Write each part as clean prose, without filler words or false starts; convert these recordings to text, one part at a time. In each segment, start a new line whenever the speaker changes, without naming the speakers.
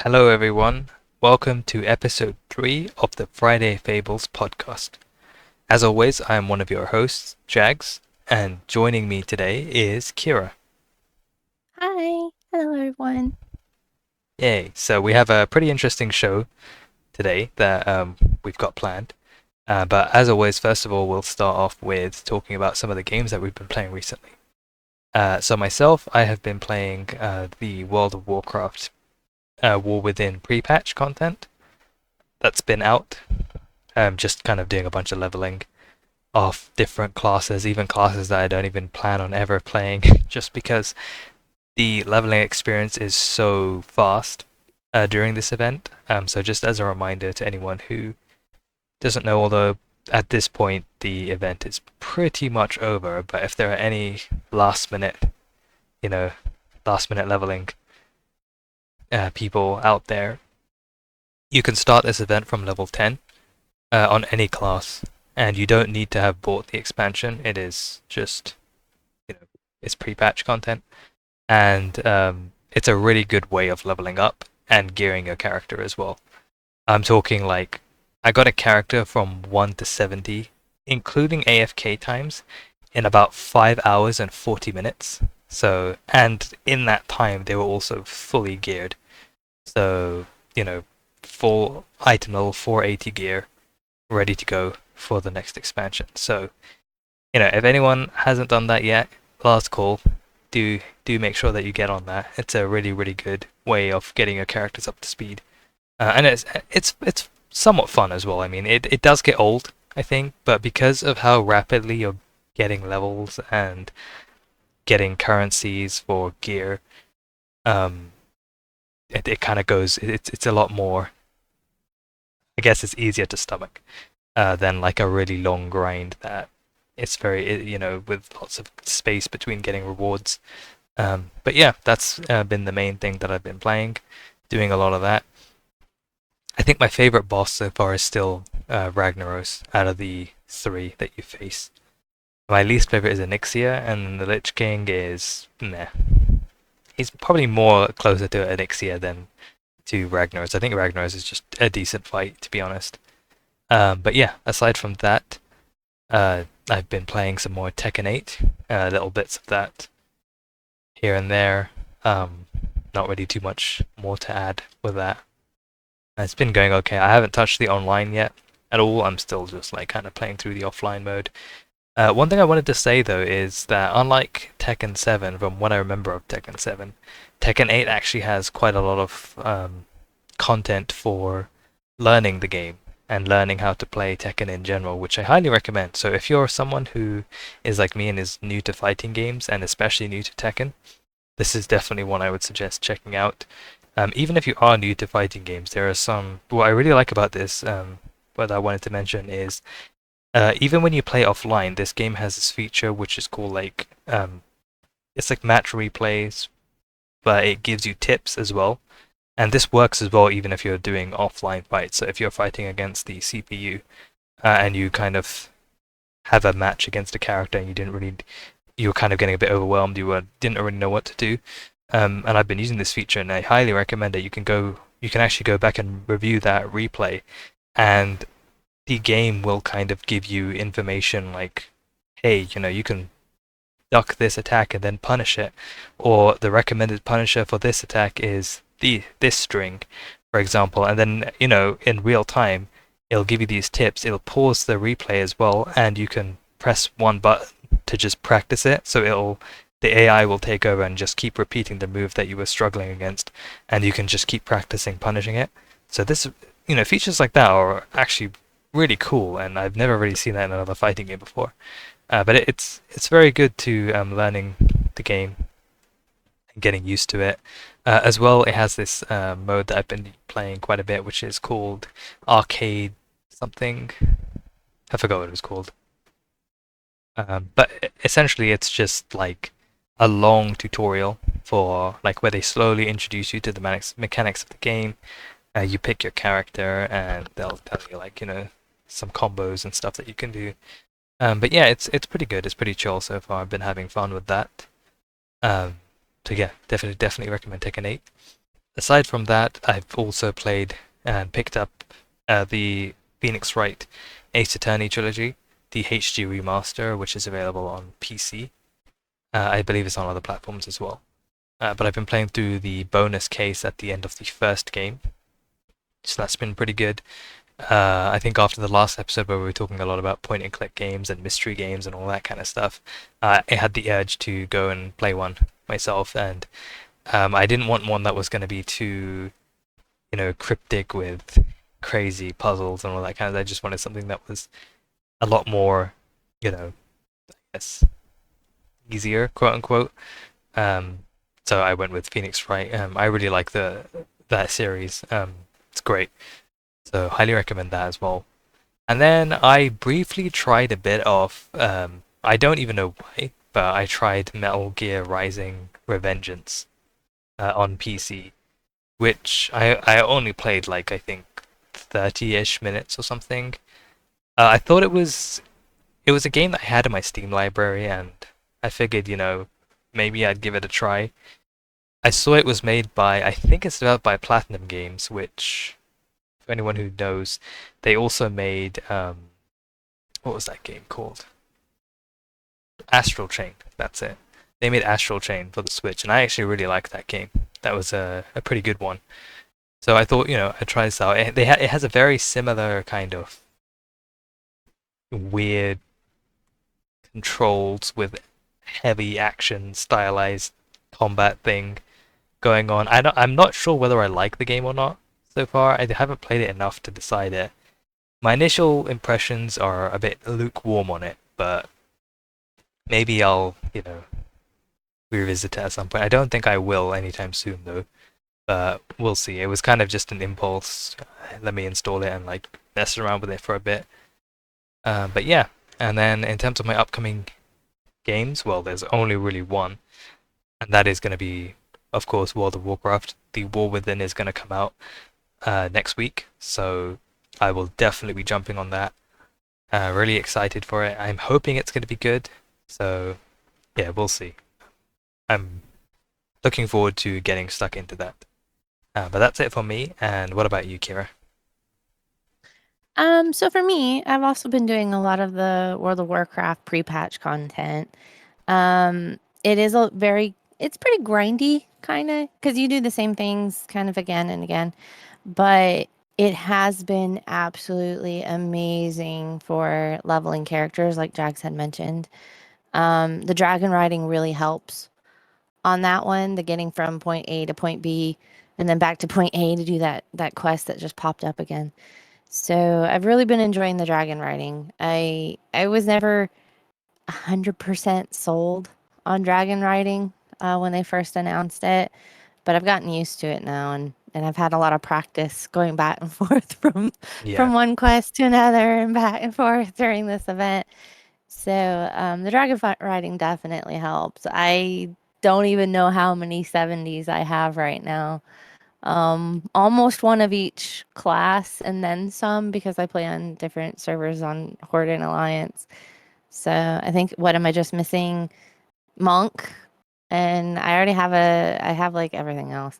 Hello, everyone. Welcome to episode 3 of the Friday Fables podcast. As always, I am one of your hosts, Jags, and joining me today is Kira.
Hi. Hello, everyone.
Yay! So, we have a pretty interesting show today that we've got planned. But as always, first of all, we'll start off with talking about some of the games that we've been playing recently. So, myself, I have been playing the World of Warcraft War Within pre-patch content that's been out. Just kind of doing a bunch of leveling of different classes, even classes that I don't even plan on ever playing, just because the leveling experience is so fast during this event. So just as a reminder to anyone who doesn't know, although at this point the event is pretty much over, but if there are any last minute, you know, last minute leveling people out there, you can start this event from level 10 on any class, and you don't need to have bought the expansion. It is just, it's pre-patch content, and it's a really good way of leveling up and gearing your character as well. I'm talking like I got a character from 1 to 70, including AFK times, in about 5 hours and 40 minutes. So, and in that time, they were also fully geared. So, full item level 480 gear, ready to go for the next expansion. So, if anyone hasn't done that yet, last call, do make sure that you get on that. It's a really really good way of getting your characters up to speed, and it's somewhat fun as well. I mean, it does get old, I think, but because of how rapidly you're getting levels and getting currencies for gear, um, it kind of goes. It's a lot more. I guess it's easier to stomach than like a really long grind that it's very, with lots of space between getting rewards. But yeah, that's been the main thing that I've been playing, doing a lot of that. I think my favorite boss so far is still Ragnaros out of the three that you face. My least favorite is Onyxia, and the Lich King is meh. He's probably more closer to Onyxia than to Ragnaros. I think Ragnaros is just a decent fight, to be honest. But yeah, aside from that, I've been playing some more Tekken 8, little bits of that here and there. Not really too much more to add with that. It's been going okay. I haven't touched the online yet at all. I'm still just like kind of playing through the offline mode. One thing I wanted to say though is that unlike Tekken 7, from what I remember of Tekken 7, Tekken 8 actually has quite a lot of content for learning the game and learning how to play Tekken in general, which I highly recommend. So if you're someone who is like me and is new to fighting games and especially new to Tekken, this is definitely one I would suggest checking out. Even if you are new to fighting games, there are some. What I really like about this, what I wanted to mention is, even when you play offline, this game has this feature which is called like, it's like match replays, but it gives you tips as well. And this works as well even if you're doing offline fights. So if you're fighting against the CPU and you kind of have a match against a character and you were kind of getting a bit overwhelmed, didn't really know what to do. And I've been using this feature and I highly recommend it. You can actually go back and review that replay, and the game will kind of give you information like, hey, you can duck this attack and then punish it, or the recommended punisher for this attack is this string, for example, and then in real time it'll give you these tips. It'll pause the replay as well, and you can press one button to just practice it. So the AI will take over and just keep repeating the move that you were struggling against, and you can just keep practicing punishing it. So this, features like that are actually really cool, and I've never really seen that in another fighting game before. But it's very good to learning the game and getting used to it. As well, it has this mode that I've been playing quite a bit, which is called Arcade something. I forgot what it was called. But essentially, it's just like a long tutorial for like where they slowly introduce you to the mechanics of the game. You pick your character, and they'll tell you like some combos and stuff that you can do. But yeah, it's pretty good. It's pretty chill so far. I've been having fun with that. Um, so yeah, definitely recommend Tekken 8. aside from that, I've also played and picked up the Phoenix Wright Ace Attorney trilogy, the HD remaster, which is available on PC. I believe it's on other platforms as well. But I've been playing through the bonus case at the end of the first game, so that's been pretty good. I think after the last episode where we were talking a lot about point and click games and mystery games and all that kind of stuff, I had the urge to go and play one myself, and I didn't want one that was going to be too, cryptic with crazy puzzles and all that kind of. I just wanted something that was a lot more, I guess easier, quote unquote. Um, so I went with Phoenix Wright. I really like the that series. It's great. So highly recommend that as well. And then I briefly tried a bit of I don't even know why, but I tried Metal Gear Rising Revengeance on PC, which I only played like I think 30-ish minutes or something. I thought it was a game that I had in my Steam library, and I figured, maybe I'd give it a try. I saw it was made by, I think it's developed by Platinum Games, which, for anyone who knows, they also made, what was that game called? Astral Chain, that's it. They made Astral Chain for the Switch, and I actually really liked that game. That was a pretty good one. So I thought, I'd try this out. It has a very similar kind of weird controls with heavy action stylized combat thing going on. I'm not sure whether I like the game or not so far. I haven't played it enough to decide it. My initial impressions are a bit lukewarm on it, but maybe I'll, revisit it at some point. I don't think I will anytime soon though, but we'll see. It was kind of just an impulse. Let me install it and like mess around with it for a bit. But yeah, and then in terms of my upcoming games, well, there's only really one, and that is going to be, of course, World of Warcraft. The War Within is going to come out next week, so I will definitely be jumping on that. Really excited for it. I'm hoping it's going to be good, so yeah, we'll see. I'm looking forward to getting stuck into that. But that's it for me. And what about you, Kira?
So for me, I've also been doing a lot of the World of Warcraft pre-patch content. It is it's pretty grindy, kind of, because you do the same things kind of again and again, but it has been absolutely amazing for leveling characters, like Jax had mentioned. The dragon riding really helps on that one, the getting from point A to point B and then back to point A to do that quest that just popped up again. So I've really been enjoying the dragon riding. I was never 100% sold on dragon riding when they first announced it, but I've gotten used to it now, and I've had a lot of practice going back and forth
Yeah,
from one quest to another and back and forth during this event. So the dragon riding definitely helps. I don't even know how many 70s I have right now. Almost one of each class and then some because I play on different servers on Horde and Alliance. So I think, what am I just missing? Monk, and I have like everything else.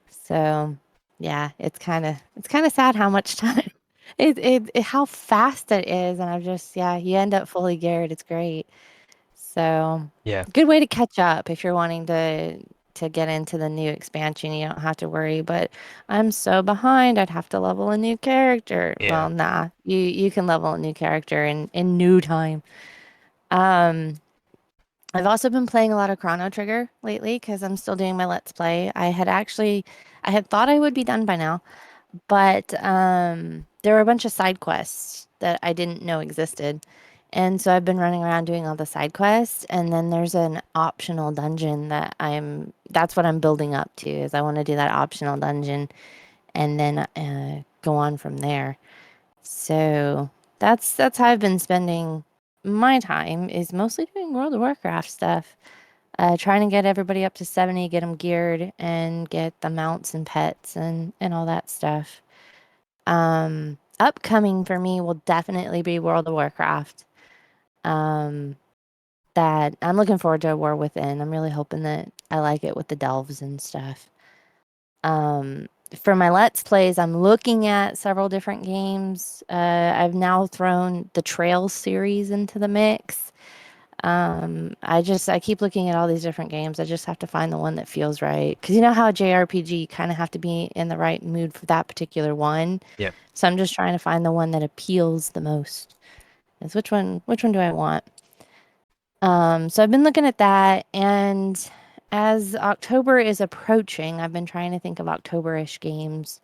So yeah, it's kind of sad how much time how fast it is, and I've just, yeah, you end up fully geared. It's great. So,
yeah,
good way to catch up if you're wanting to get into the new expansion. You don't have to worry, but I'm so behind. I'd have to level a new character.
yeah,
Well, nah. You can level a new character in new time. Um, I've also been playing a lot of Chrono Trigger lately because I'm still doing my Let's Play. I had thought I would be done by now, but there were a bunch of side quests that I didn't know existed. And so I've been running around doing all the side quests, and then there's an optional dungeon that's what I'm building up to, is I want to do that optional dungeon and then go on from there. So that's how I've been spending my time, is mostly doing World of Warcraft stuff. Trying to get everybody up to 70, get them geared, and get the mounts and pets and all that stuff. Upcoming for me will definitely be World of Warcraft. Um, that I'm looking forward to War Within. I'm really hoping that I like it with the delves and stuff. For my Let's Plays, I'm looking at several different games. I've now thrown the Trails series into the mix. I keep looking at all these different games. I just have to find the one that feels right. Because you know how JRPG kind of have to be in the right mood for that particular one.
Yeah.
So I'm just trying to find the one that appeals the most. Is which one do I want? So I've been looking at that, and as October is approaching, I've been trying to think of October-ish games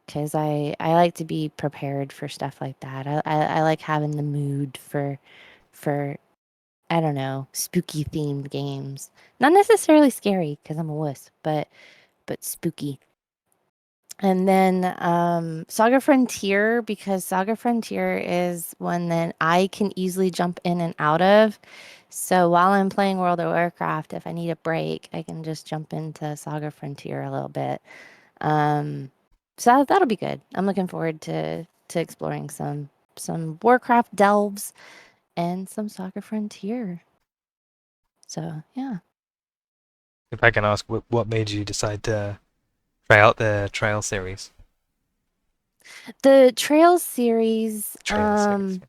because I like to be prepared for stuff like that. I like having the mood for I don't know, spooky themed games. Not necessarily scary because I'm a wuss, but spooky. And then Saga Frontier, because Saga Frontier is one that I can easily jump in and out of. So while I'm playing World of Warcraft, if I need a break, I can just jump into Saga Frontier a little bit. Um, so that'll be good. I'm looking forward to exploring some Warcraft delves and some Saga Frontier. So yeah.
If I can ask, what made you decide to try out the Trail series?
The Trails series,
Trail series.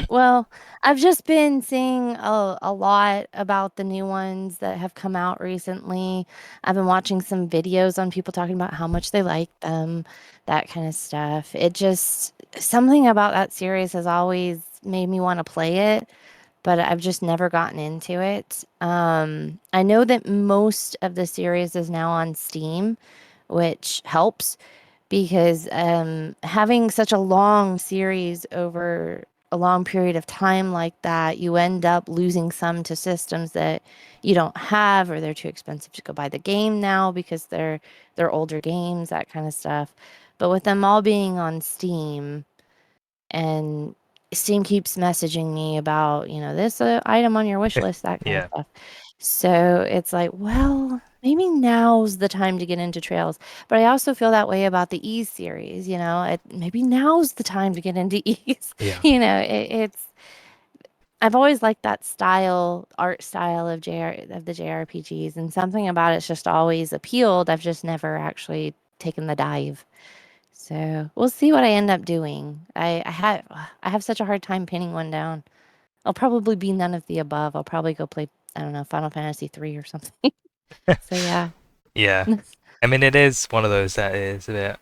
well, I've just been seeing a lot about the new ones that have come out recently. I've been watching some videos on people talking about how much they like them, that kind of stuff. It just, something about that series has always made me want to play it, but I've just never gotten into it. I know that most of the series is now on Steam, which helps because having such a long series over a long period of time like that, you end up losing some to systems that you don't have, or they're too expensive to go buy the game now because they're older games, that kind of stuff. But with them all being on Steam, and Steam keeps messaging me about, this item on your wish list, that kind of
Yeah.
stuff. So it's like, well, maybe now's the time to get into Trails. But I also feel that way about the Ease series, maybe now's the time to get into Ease.
Yeah.
It's I've always liked that art style of of the JRPGs, and something about it's just always appealed. I've just never actually taken the dive. So we'll see what I end up doing. I have such a hard time pinning one down. I'll probably be none of the above. I'll probably go play, I don't know, Final Fantasy 3 or something. So yeah.
Yeah. I mean, it is one of those that is a bit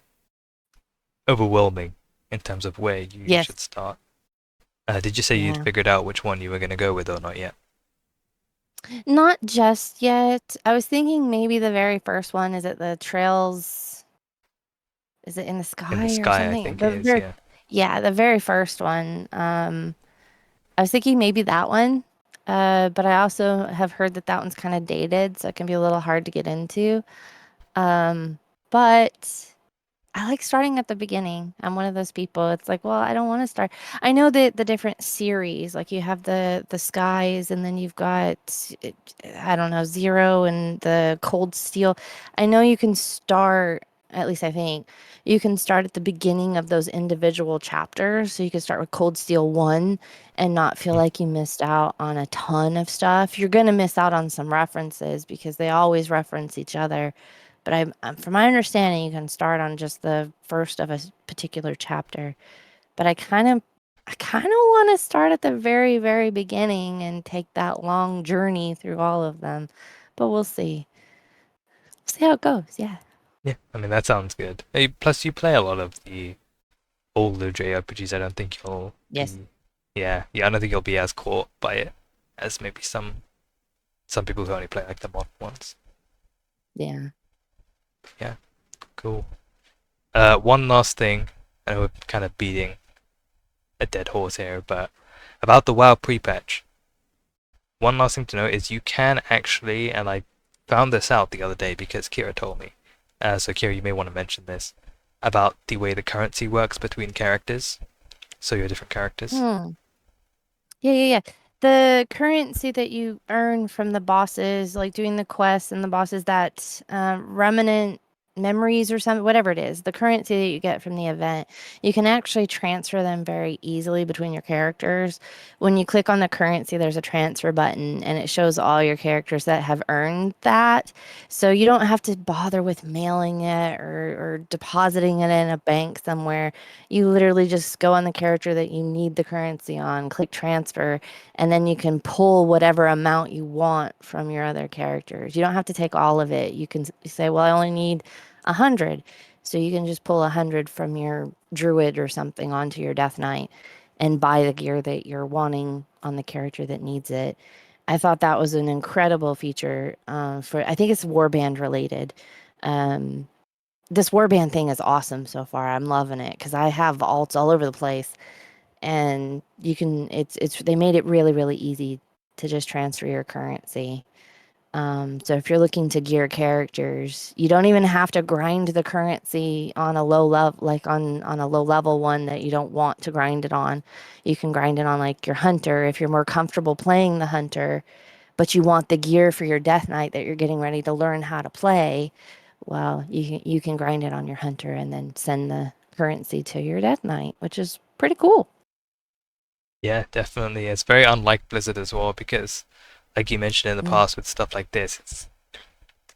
overwhelming in terms of where you
Yes.
should start. Did you say you'd
Yeah.
figured out which one you were going to go with or not yet?
Not just yet. I was thinking maybe the very first one, is it the Trails, is it in the
In the
sky or
sky, I
something?
think it is, yeah.
Yeah, the very first one. I was thinking maybe that one. But I also have heard that that one's kind of dated, so it can be a little hard to get into. Um, but I like starting at the beginning. I'm one of those people. It's like, well, I don't want to start. I know that the different series, like you have the skies, and then you've got, I don't know, Zero and the Cold Steel. I know you can start, at least I think, you can start at the beginning of those individual chapters. So you can start with Cold Steel 1 and not feel
Mm.
like you missed out on a ton of stuff. You're going to miss out on some references because they always reference each other. But from my understanding, you can start on just the first of a particular chapter. But I kind of want to start at the very, very beginning and take that long journey through all of them. But we'll see. We'll see how it goes. Yeah.
Yeah, I mean, that sounds good. Plus, you play a lot of the older JRPGs. I don't think you'll
Yes.
be, yeah, I don't think you'll be as caught by it as maybe some people who only play like the modern ones.
Yeah.
Yeah, cool. One last thing. I know we're kind of beating a dead horse here, but about the WoW pre-patch. One last thing to know is you can actually, and I found this out the other day because Kira told me. So Kira, you may want to mention this about the way the currency works between characters. So your different characters.
Hmm. Yeah, yeah, yeah. The currency that you earn from the bosses, like doing the quests and the bosses, that remnant. memories or something, whatever it is, the currency that you get from the event, you can actually transfer them very easily between your characters. When you click on the currency, there's a transfer button and it shows all your characters that have earned that. So you don't have to bother with mailing it or depositing it in a bank somewhere. You literally just go on the character that you need the currency on, click transfer, and then you can pull whatever amount you want from your other characters. You don't have to take all of it. You can say, well, I only need 100. So you can just pull 100 from your druid or something onto your death knight and buy the gear that you're wanting on the character that needs it. I thought that was an incredible feature for, I think it's warband related. Um, this warband thing is awesome so far. I'm loving it because I have alts all over the place, and you can. They made it really really easy to just transfer your currency. So if you're looking to gear characters, you don't even have to grind the currency on a low level, like on a low level one that you don't want to grind it on. You can grind it on like your hunter if you're more comfortable playing the hunter, but you want the gear for your death knight that you're getting ready to learn how to play. Well, you can grind it on your hunter and then send the currency to your death knight, which is pretty cool.
Yeah, definitely. It's very unlike Blizzard as well because, like you mentioned in the
Mm,
past with stuff like this, it's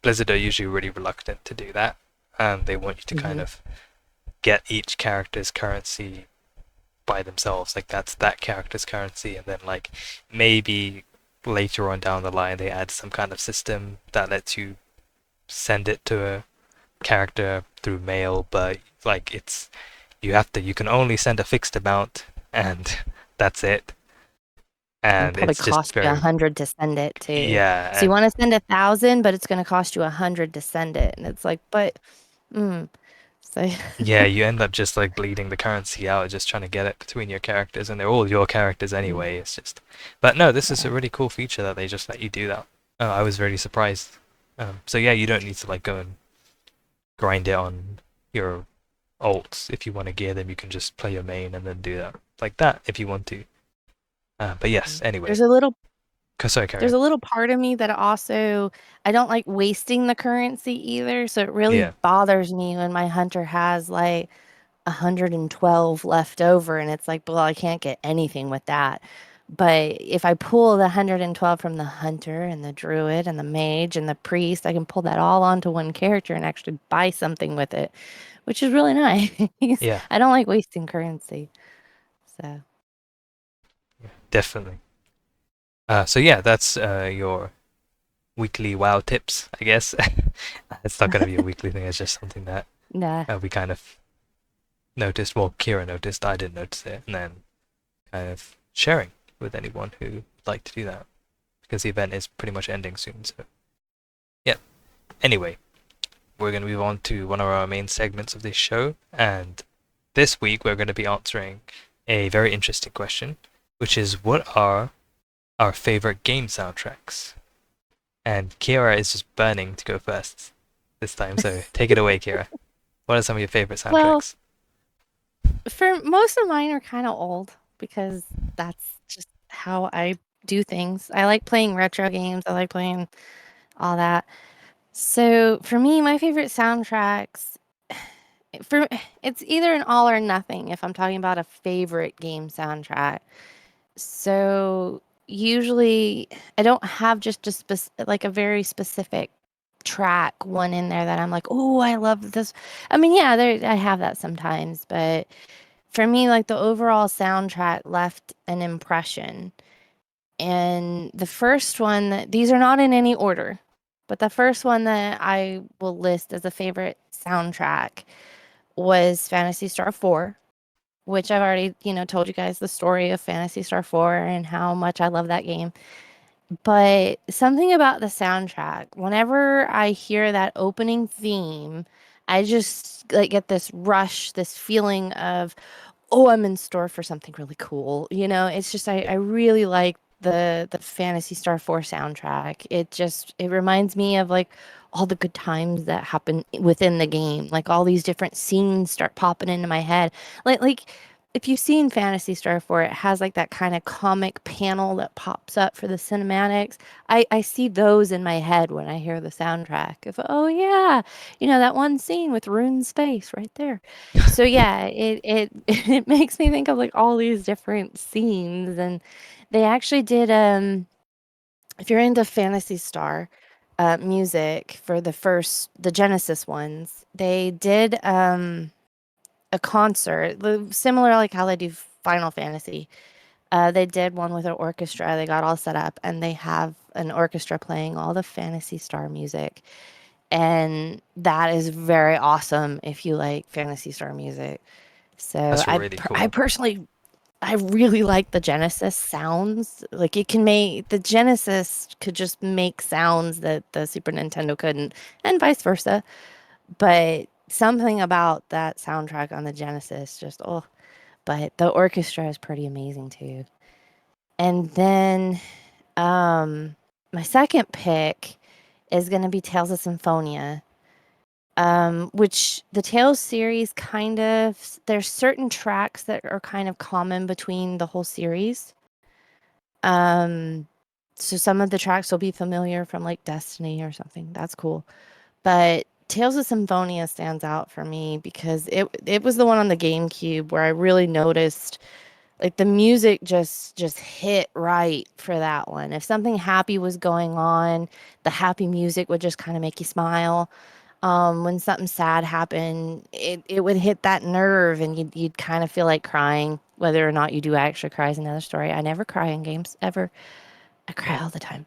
Blizzard are usually really reluctant to do that. They want you to kind
mhm.
of get each character's currency by themselves. Like that's that character's currency, and then like maybe later on down the line they add some kind of system that lets you send it to a character through mail, but like you can only send a fixed amount and that's it.
It'll
And
probably
it's just
cost you
very
100 to send it too.
yeah,
So you
and
want to send 1,000, but it's going to cost you 100 to send it, and it's like, but, mm. So
yeah, you end up just like bleeding the currency out just trying to get it between your characters, and they're all your characters
mm,
anyway. It's just, but no, this is a
yeah.
really cool feature that they just let you do that. I was really surprised. So yeah, you don't need to like go and grind it on your alts. If you want to gear them, you can just play your main and then do that like that if you want to. But yes,
Mm.
anyway.
There's a little
Sorry, carry
there's
on.
a little part of me that also I don't like wasting the currency either, so it really
Yeah,
bothers me when my hunter has like 112 left over and it's like, well, I can't get anything with that. But if I pull the 112 from the hunter and the druid and the mage and the priest, I can pull that all onto one character and actually buy something with it, which is really nice.
yeah,
I don't like wasting currency. So,
yeah, definitely. So yeah, that's your weekly WoW tips, I guess. It's not going to be a weekly thing. It's just something that
nah.
we kind of noticed. Well, Kira noticed. I didn't notice it, and then kind of sharing with anyone who would like to do that because the event is pretty much ending soon. So yeah. Anyway, we're going to move on to one of our main segments of this show, and this week we're going to be answering a very interesting question, which is what are our favorite game soundtracks? And Kira is just burning to go first this time, so take it away, Kira. What are some of your favorite
Well,
soundtracks?
for most of mine are kind of old because that's just how I do things. I like playing retro games. I like playing all that. So for me, my favorite soundtracks for it's either an all or nothing if I'm talking about a favorite game soundtrack. So usually I don't have just like a very specific track one in there that I'm like, "Oh, I love this." I mean, yeah, there I have that sometimes, but for me like the overall soundtrack left an impression. And the first one that these are not in any order, but the first one that I will list as a favorite soundtrack was Fantasy Star 4, which I've already, told you guys the story of Fantasy Star 4 and how much I love that game. But something about the soundtrack, whenever I hear that opening theme, I just like get this rush, this feeling of, oh, I'm in store for something really cool. It's just I really like the Fantasy Star 4 soundtrack. It reminds me of like all the good times that happen within the game. Like all these different scenes start popping into my head. Like if you've seen Fantasy Star 4, it has like that kind of comic panel that pops up for the cinematics. I see those in my head when I hear the soundtrack of, oh yeah, that one scene with Rune's face right there. So yeah, it it makes me think of like all these different scenes. And they actually did if you're into Fantasy Star music for the Genesis ones, they did a concert, similar like how they do Final Fantasy. They did one with an orchestra. They got all set up, and they have an orchestra playing all the Fantasy Star music, and that is very awesome if you like Fantasy Star music. So
That's really
I
cool.
personally I really like the Genesis sounds. Like it can make the Genesis could just make sounds that the Super Nintendo couldn't, and vice versa. But something about that soundtrack on the Genesis just, oh, but the orchestra is pretty amazing too. And then my second pick is going to be Tales of Symphonia, which the Tales series kind of, there's certain tracks that are kind of common between the whole series. Um, so some of the tracks will be familiar from like Destiny or something. That's cool. But Tales of Symphonia stands out for me because it was the one on the GameCube where I really noticed like the music just hit right for that one. If something happy was going on, the happy music would just kind of make you smile. When something sad happened, it would hit that nerve and you'd kind of feel like crying. Whether or not you do actually cry is another story. I never cry in games ever. I cry all the time.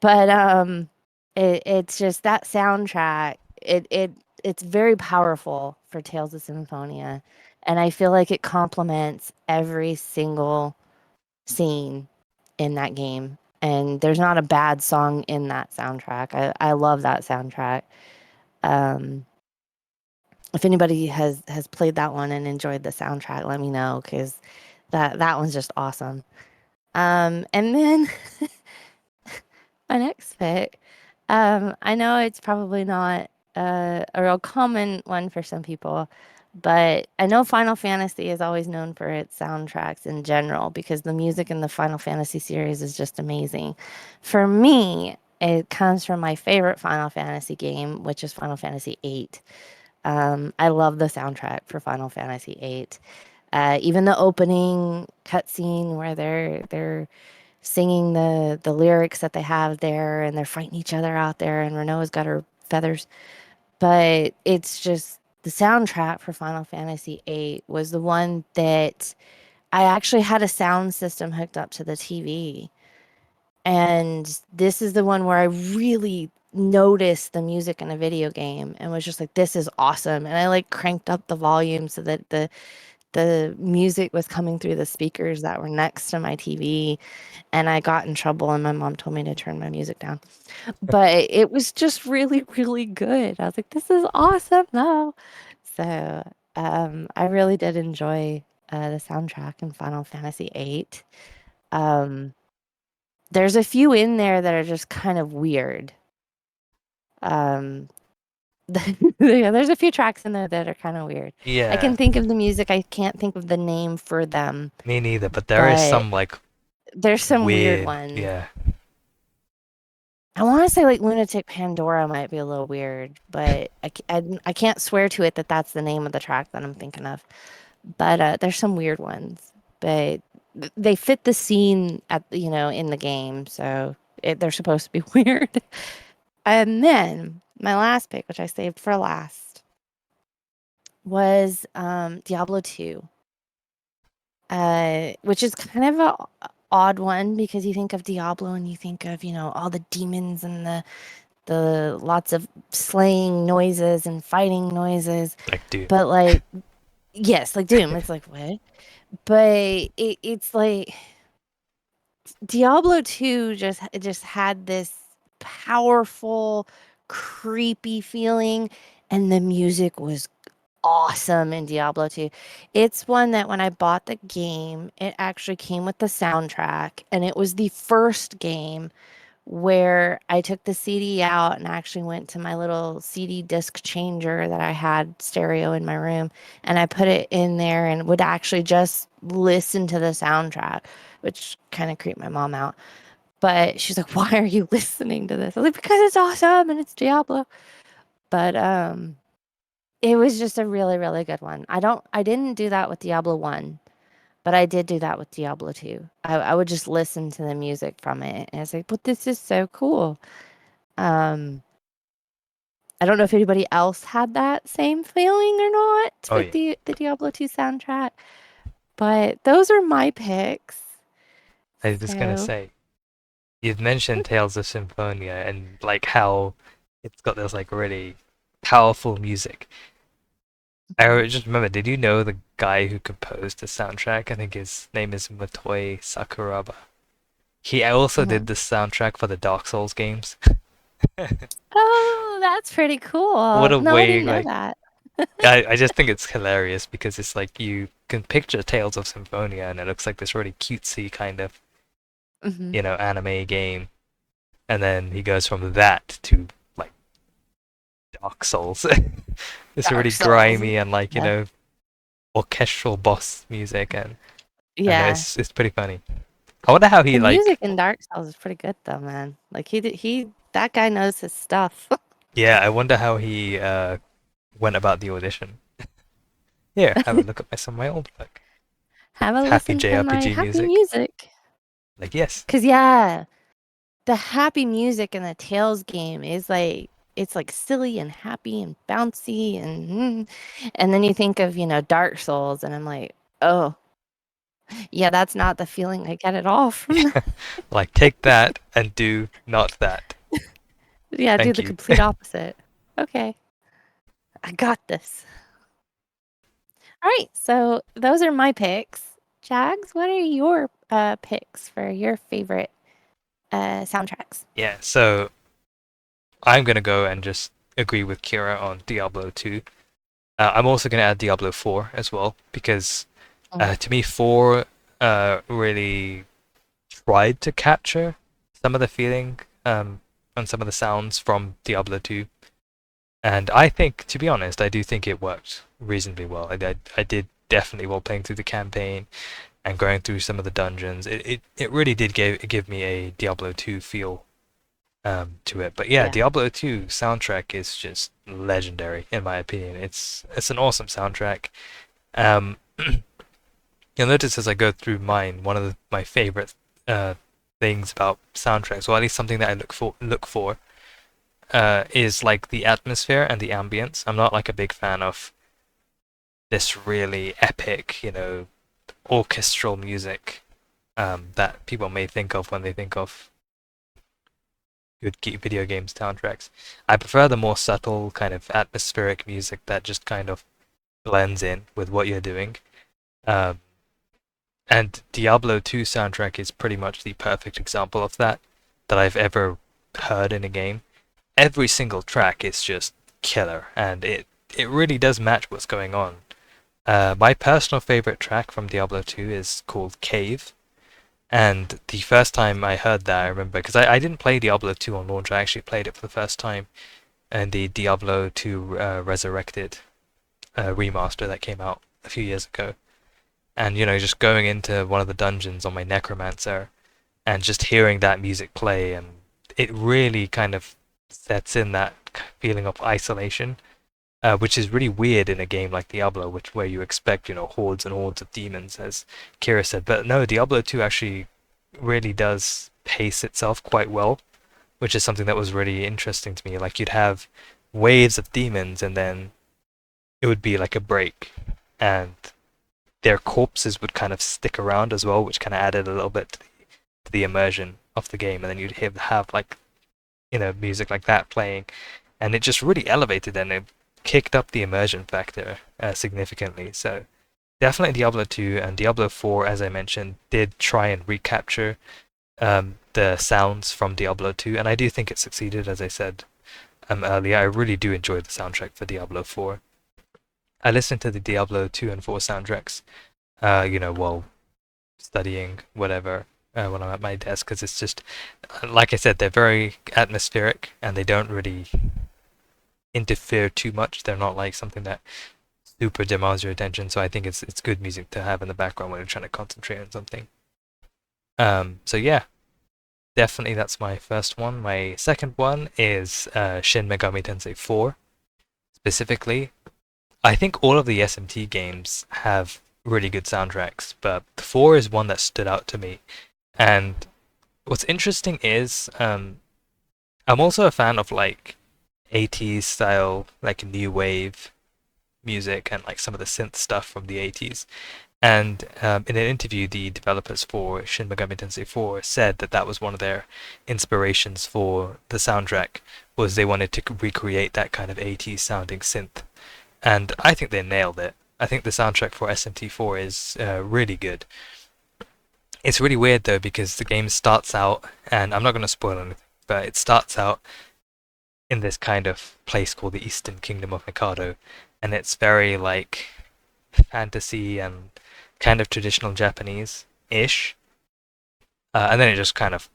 But it's just that soundtrack. It's very powerful for Tales of Symphonia, and I feel like it complements every single scene in that game. And there's not a bad song in that soundtrack. I love that soundtrack. Um, if anybody has played that one and enjoyed the soundtrack, let me know because that one's just awesome. And then my next pick, I know it's probably not a real common one for some people, but I know Final Fantasy is always known for its soundtracks in general because the music in the Final Fantasy series is just amazing. For me, it comes from my favorite Final Fantasy game, which is Final Fantasy VIII. I love the soundtrack for Final Fantasy VIII. Even the opening cutscene where they're singing the lyrics that they have there and they're fighting each other out there and Renault's got her feathers. But it's just the soundtrack for Final Fantasy VIII was the one that I actually had a sound system hooked up to the TV. And this is the one where I really noticed the music in a video game and was just like, this is awesome. And I like cranked up the volume so that the music was coming through the speakers that were next to my TV, and I got in trouble and my mom told me to turn my music down. But it was just really, really good. I was like, this is awesome though. So I really did enjoy the soundtrack in Final Fantasy VIII. Um, there's a few in there that are just kind of weird. Um, yeah, there's a few tracks in there that are kind of weird. I
Yeah,
can think of the music, I can't think of the name for them,
me neither, but there is
but
some like
there's some weird
weird,
ones.
yeah.
I want to say like Lunatic Pandora might be a little weird, but I can't swear to it that that's the name of the track that I'm thinking of. But there's some weird ones, but they fit the scene in the game, so they're supposed to be weird. And then my last pick, which I saved for last, was Diablo 2, which is kind of a odd one because you think of Diablo and you think of all the demons and the lots of slaying noises and fighting noises.
Like, dude.
But like, yes, like Doom. It's like what? But it's like Diablo 2 just had this powerful, creepy feeling, and the music was awesome in Diablo 2. It's one that when I bought the game, it actually came with the soundtrack, and it was the first game where I took the CD out and actually went to my little CD disc changer that I had stereo in my room, and I put it in there and would actually just listen to the soundtrack, which kind of creeped my mom out. But she's like, "Why are you listening to this?" I was like, "Because it's awesome and it's Diablo." But it was just a really, really good one. I didn't do that with Diablo 1, but I did do that with Diablo 2. I would just listen to the music from it, and it's like, "But this is so cool." Um, I don't know if anybody else had that same feeling or not
Oh
with
yeah.
the Diablo 2 soundtrack, but those are my picks.
I was just gonna
So,
say, you've mentioned Tales of Symphonia and like how it's got this like really powerful music. Just remember, did you know the guy who composed the soundtrack? I think his name is Motoi Sakuraba. He also did
mhm.
the soundtrack for the Dark Souls games.
Oh, that's pretty
What
cool.
a
No, I
way,
didn't know
like,
that.
I just think it's hilarious because it's like you can picture Tales of Symphonia and it looks like this really cutesy kind of,
Mhm.
anime game. And then he goes from that to like Dark Souls. It's really
Dark Souls.
grimy and like,
Yeah.
orchestral boss music and
Yeah.
it's pretty funny. I wonder how
The
he
music
like
in Dark Souls is pretty good though, man. Like he that guy knows his stuff.
yeah, I wonder how he went about the audition. Here, have a look at some of my old work.
Have a
Happy
listen to my
JRPG
happy
music.
music.
Like yes.
'Cause yeah, the happy music in the Tales game is like it's like silly and happy and bouncy and then you think of, Dark Souls and I'm like, "Oh, yeah, that's not the feeling I get at all from the
Like take that and do not that.
Yeah, do
Thank
the
you.
complete opposite." Okay, I got this. All right, so those are my picks. Jags, what are your picks for your favorite soundtracks?
Yeah, so I'm gonna go and just agree with Kira on Diablo 2. I'm also gonna add Diablo 4 as well because
Mm.
to me 4 really tried to capture some of the feeling and some of the sounds from Diablo 2. And I think, to be honest, I do think it worked reasonably well. I did definitely while playing through the campaign and going through some of the dungeons. It really did give me a Diablo 2 feel to it. But yeah,
Yeah.
Diablo 2 soundtrack is just legendary in my opinion. It's an awesome soundtrack. Um, you'll notice as I go through mine, one of my favorite uh, things about soundtracks, or at least something that I look for, is like the atmosphere and the ambience. I'm not like a big fan of this really epic, orchestral music that people may think of when they think of good video game soundtracks. I prefer the more subtle kind of atmospheric music that just kind of blends in with what you're doing. Um, and Diablo 2 soundtrack is pretty much the perfect example of that I've ever heard in a game. Every single track is just killer, and it really does match what's going on. My personal favorite track from Diablo 2 is called Cave, and the first time I heard that, I remember because I didn't play Diablo 2 on launch. I actually played it for the first time in the Diablo 2 Resurrected remaster that came out a few years ago. And just going into one of the dungeons on my Necromancer and just hearing that music play, and it really kind of sets in that feeling of isolation, which is really weird in a game like Diablo, where you expect hordes and hordes of demons, as Kira said. But no, Diablo 2 actually really does pace itself quite well, which is something that was really interesting to me. Like you'd have waves of demons, and then it would be like a break, and their corpses would kind of stick around as well, which kind of added a little bit to the immersion of the game. And then you'd have like music like that playing, and it just really elevated and it kicked up the immersion factor significantly. So definitely Diablo 2 and Diablo 4, as I mentioned, did try and recapture the sounds from Diablo 2, and I do think it succeeded, as I said earlier. I really do enjoy the soundtrack for Diablo 4. I listened to the Diablo 2 and 4 soundtracks, while studying, whatever. when I'm at my desk because it's just, like I said, they're very atmospheric and they don't really interfere too much. They're not like something that super demands your attention. So I think it's good music to have in the background when you're trying to concentrate on something. So yeah, definitely that's my first one. My second one is Shin Megami Tensei 4. Specifically, I think all of the SMT games have really good soundtracks, but 4 is one that stood out to me. And what's interesting is I'm also a fan of like 80s style, like new wave music and like some of the synth stuff from the 80s. And in an interview, the developers for Shin Megami Tensei 4 said that that was one of their inspirations for the soundtrack, was they wanted to recreate that kind of 80s sounding synth. And I think they nailed it. I think the soundtrack for SMT4 is really good. It's really weird though because the game starts out, and I'm not going to spoil anything, but it starts out in this kind of place called the Eastern Kingdom of Mikado, and it's very like fantasy and kind of traditional Japanese-ish, and then it just kind of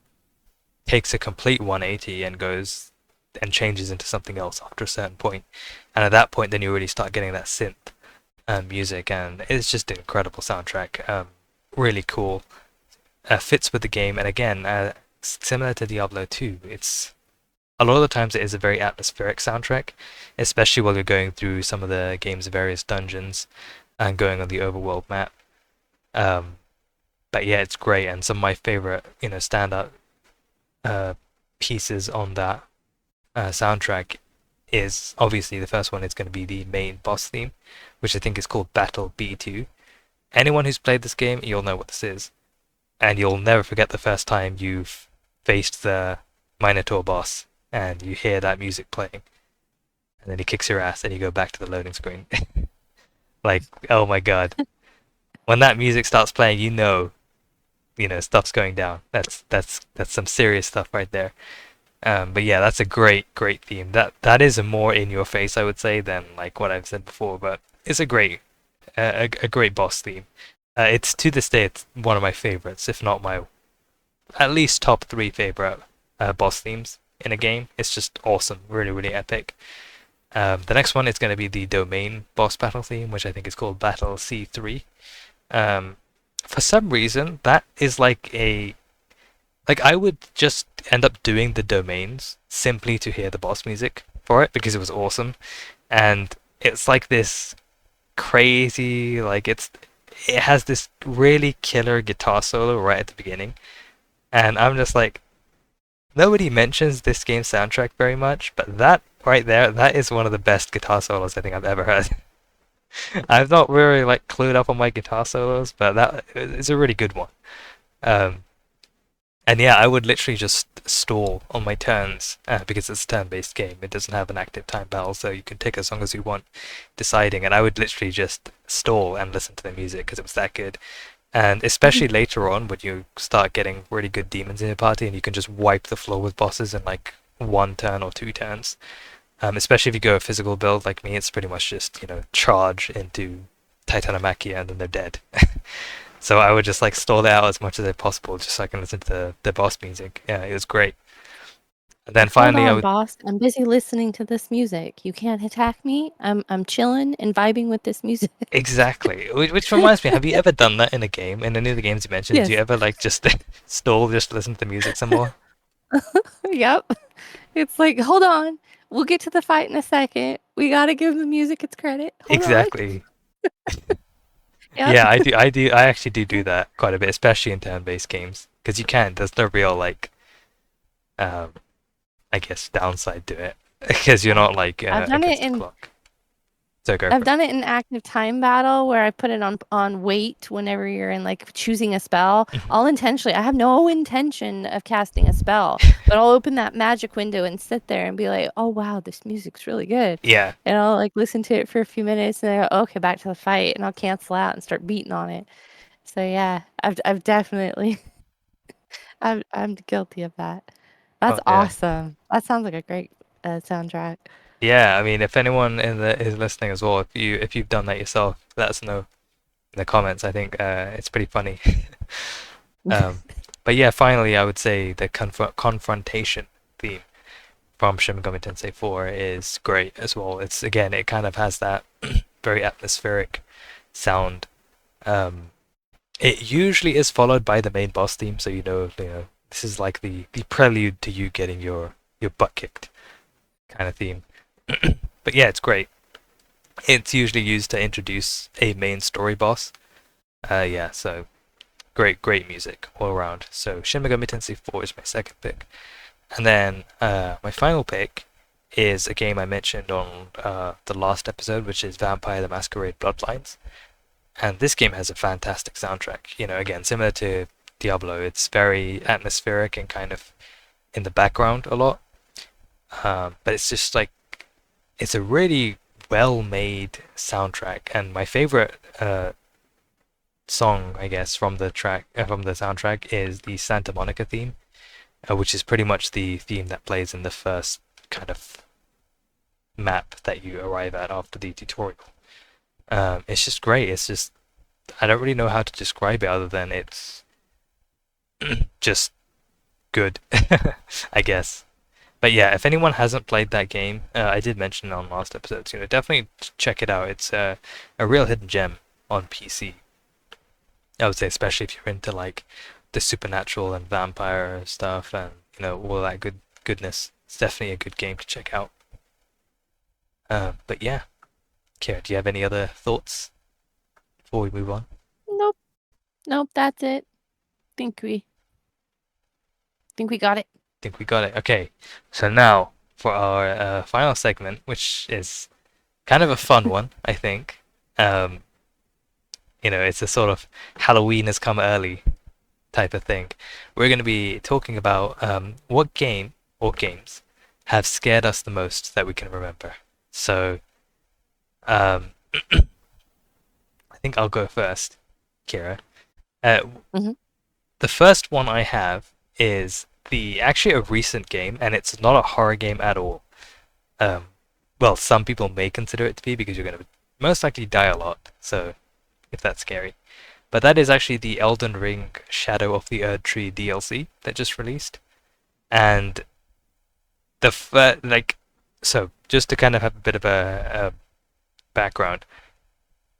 takes a complete 180 and goes and changes into something else after a certain point. And at that point, then you really start getting that synth music, and it's just an incredible soundtrack. Really cool. Fits with the game, and again, similar to Diablo 2, it's a lot of the times it is a very atmospheric soundtrack, especially while you're going through some of the game's various dungeons and going on the overworld map. But yeah, it's great, and some of my favorite, standout pieces on that soundtrack is obviously the first one is going to be the main boss theme, which I think is called Battle B2. Anyone who's played this game, you'll know what this is, and you'll never forget the first time you've faced the Minotaur boss and you hear that music playing, and then he kicks your ass and you go back to the loading screen. Like, oh my god. When that music starts playing, stuff's going down. That's some serious stuff right there. But yeah, that's a great theme. That is a more in your face, I would say, than like what I've said before. But it's a great boss theme. It's to this day, it's one of my favorites, if not my at least top 3 favorite boss themes in a game. It's just awesome, really epic. The next one is going to be the domain boss battle theme, which I think is called Battle C3. For some reason, that is like I would just end up doing the domains simply to hear the boss music for it because it was awesome, and it's like this crazy, like it has this really killer guitar solo right at the beginning, and I'm just like, nobody mentions this game's soundtrack very much, but that right there, that is one of the best guitar solos I think I've ever heard. I'm not really like clued up on my guitar solos, but that is a really good one. Um, and yeah, I would literally just stall on my turns because it's a turn-based game. It doesn't have an active time battle, so you can take as long as you want deciding. And I would literally just stall and listen to the music because it was that good. And especially later on, when you start getting really good demons in your party, and you can just wipe the floor with bosses in like 1 turn or 2 turns. Especially if you go a physical build like me, it's pretty much just charge into Titanomachia and then they're dead. So I would just like stall it out as much as possible, just so I can listen to the boss music. Yeah, it was great. And then
Hold
finally, I
on,
would
boss. I'm busy listening to this music. You can't attack me. I'm chilling and vibing with this music.
exactly. Which reminds me, have you ever done that in a game? In any of the games you mentioned, do you
Yes.
ever like just stall, just listen to the music some more?
Yep. It's like, hold on. We'll get to the fight in a second. We gotta give the music its credit. Hold on.
Exactly.
Yep.
Yeah, I actually do that quite a bit, especially in turn-based games, because you can. There's no real like, um, I guess downside to it, because you're not like
I've done it
against the
in
clock. So go
I've
for it.
done it in active time battle where I put it on wait whenever you're in like choosing a spell.
Mhm.
I'll intentionally, I have no intention of casting a spell, but I'll open that magic window and sit there and be like, "Oh wow, this music's really good."
Yeah.
And I'll like listen to it for a few minutes and then I go, "Okay, back to the fight." And I'll cancel out and start beating on it. So yeah, I've definitely I'm guilty of that. That's
Oh yeah.
awesome. That sounds like a great soundtrack.
Yeah, I mean, if anyone is listening as well, if you've done that yourself, let us know in the comments. I think it's pretty funny. Um, But yeah, finally, I would say the confrontation theme from Shin Megami Tensei 4 is great as well. It's again, it kind of has that very atmospheric sound. Um, it usually is followed by the main boss theme, so you know, this is like the prelude to you getting your butt kicked kind of theme. But yeah, it's great. It's usually used to introduce a main story boss. Yeah, so great music all around. So Shin Megami Tensei 4 is my second pick. And then my final pick is a game I mentioned on the last episode, which is Vampire the Masquerade Bloodlines. And this game has a fantastic soundtrack. You know, again, similar to Diablo, it's very atmospheric and kind of in the background a lot. But it's just like, it's a really well-made soundtrack. And my favorite song, I guess, from the soundtrack is the Santa Monica theme, which is pretty much the theme that plays in the first kind of map that you arrive at after the tutorial. It's just great. It's just, I don't really know how to describe it other than it's just good, I guess. But yeah, if anyone hasn't played that game, I did mention on last episodes, definitely check it out. It's a real hidden gem on PC. I would say, especially if you're into like the supernatural and vampire stuff and all that goodness. It's definitely a good game to check out. But yeah, Kira, do you have any other thoughts before we move on?
Nope, that's it. Think we got it.
Think we got it. Okay, so now for our final segment, which is kind of a fun one, I think. It's a sort of Halloween has come early type of thing. We're going to be talking about what game or games have scared us the most that we can remember. So, I think I'll go first, Kira.
Mhm.
The first one I have is actually a recent game, and it's not a horror game at all. Well, some people may consider it to be because you're going to most likely die a lot, so if that's scary. But that is actually the Elden Ring Shadow of the Erdtree DLC that just released. And so just to kind of have a bit of a background.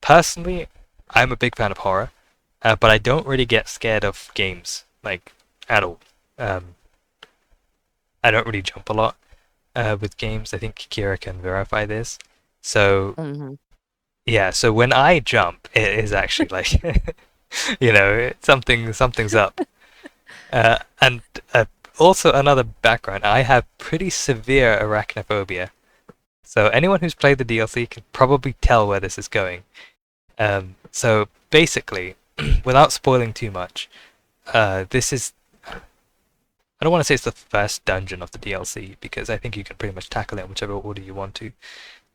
Personally, I'm a big fan of horror, but I don't really get scared of games, like, at all. I don't really jump a lot with games. I think Kira can verify this. So,
Mhm.
yeah, so when I jump, it is actually like, something's up. And also another background, I have pretty severe arachnophobia. So anyone who's played the DLC can probably tell where this is going. So basically, without spoiling too much, this is, I don't want to say it's the first dungeon of the DLC because I think you can pretty much tackle it in whichever order you want to.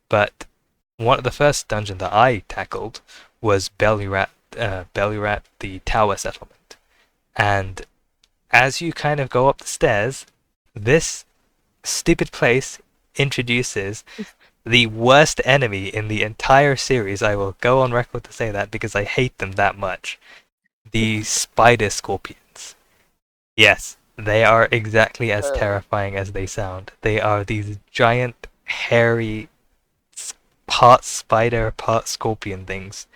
But one of the first dungeon that I tackled was Bellyrat the Tower Settlement. And as you kind of go up the stairs, this stupid place introduces the worst enemy in the entire series. I will go on record to say that because I hate them that much. The spider scorpions. Yes, they are exactly as terrifying as they sound. They are these giant, hairy, part spider, part scorpion things.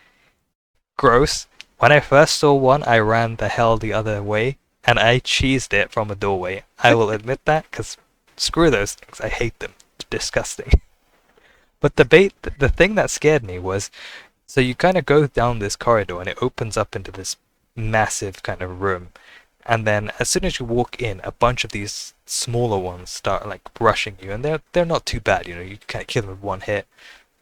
Gross. When I first saw one, I ran the hell the other way, and I cheesed it from a doorway. I will admit that, because screw those things. I hate them. It's disgusting. But the thing that scared me was, so you kind of go down this corridor, and it opens up into this massive kind of room. And then as soon as you walk in, a bunch of these smaller ones start like rushing you, and they're not too bad, you kind of kill them with one hit,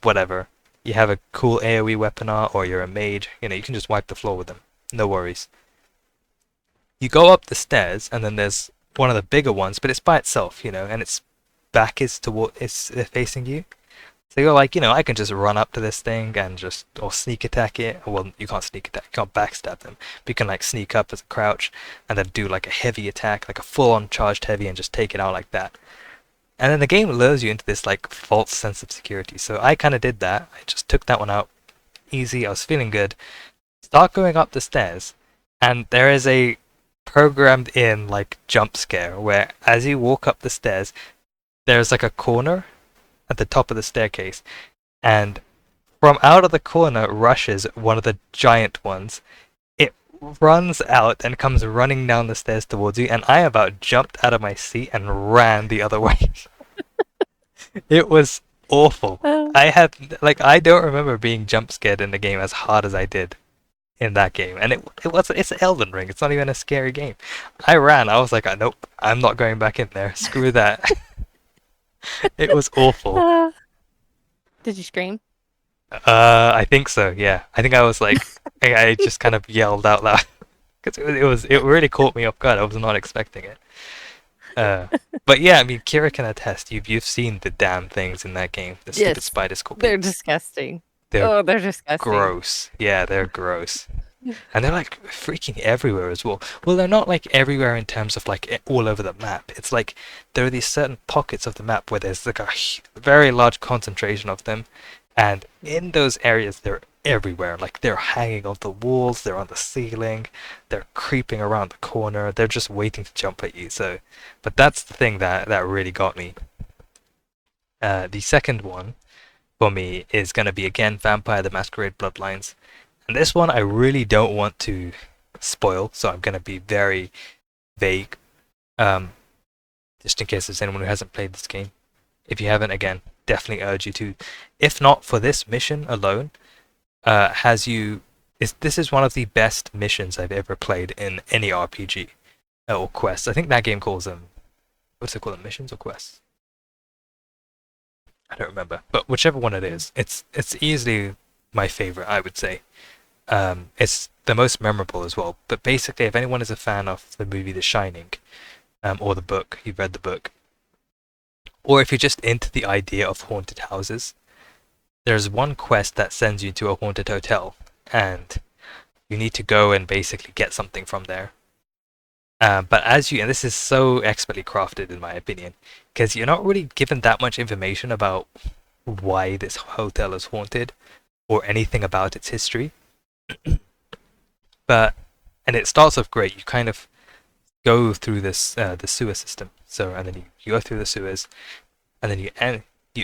whatever. You have a cool AoE weapon art, or you're a mage, you can just wipe the floor with them. No worries. You go up the stairs, and then there's one of the bigger ones, but it's by itself, and its back is facing you. So you're like, I can just run up to this thing and or sneak attack it. Well, you can't sneak attack, you can't backstab them. But you can like sneak up as a crouch and then do like a heavy attack, like a full-on charged heavy, and just take it out like that. And then the game lures you into this like false sense of security. So I kind of did that. I just took that one out easy. I was feeling good. Start going up the stairs, and there is a programmed in like jump scare where as you walk up the stairs, there's like a corner at the top of the staircase, and from out of the corner rushes one of the giant ones. It runs out and comes running down the stairs towards you, and I about jumped out of my seat and ran the other way. It was awful.
Oh.
I don't remember being jump scared in the game as hard as I did in that game, and it's Elden Ring. It's not even a scary game. I ran. I was like, nope, I'm not going back in there. Screw that. It was awful.
Did you scream?
I think so. Yeah, I think I was like, I just kind of yelled out loud because it really caught me off guard. I was not expecting it. But yeah, I mean, Kira can attest. You've seen the damn things in that game. The stupid
Yes,
spider scorpions.
they're disgusting.
They're
They're disgusting.
gross. Yeah, they're gross. And they're like freaking everywhere as well. Well, they're not like everywhere in terms of like all over the map. It's like there are these certain pockets of the map where there's like a very large concentration of them, and in those areas they're everywhere. Like they're hanging off the walls, they're on the ceiling, they're creeping around the corner. They're just waiting to jump at you. So, but that's the thing that really got me. The second one for me is gonna be again Vampire the Masquerade Bloodlines. And this one I really don't want to spoil, so I'm going to be very vague, just in case there's anyone who hasn't played this game. If you haven't, again, definitely urge you to. If not for this mission alone, this is one of the best missions I've ever played in any RPG or quest. I think that game calls them, what's it called, missions or quests? I don't remember, but whichever one it is, it's easily my favorite, I would say. It's the most memorable as well. But basically, if anyone is a fan of the movie The Shining, or the book, you've read the book, or if you're just into the idea of haunted houses, there's one quest that sends you to a haunted hotel, and you need to go and basically get something from there. And this is so expertly crafted in my opinion, because you're not really given that much information about why this hotel is haunted, or anything about its history. And it starts off great. You kind of go through this the sewer system. And then you go through the sewers, and then you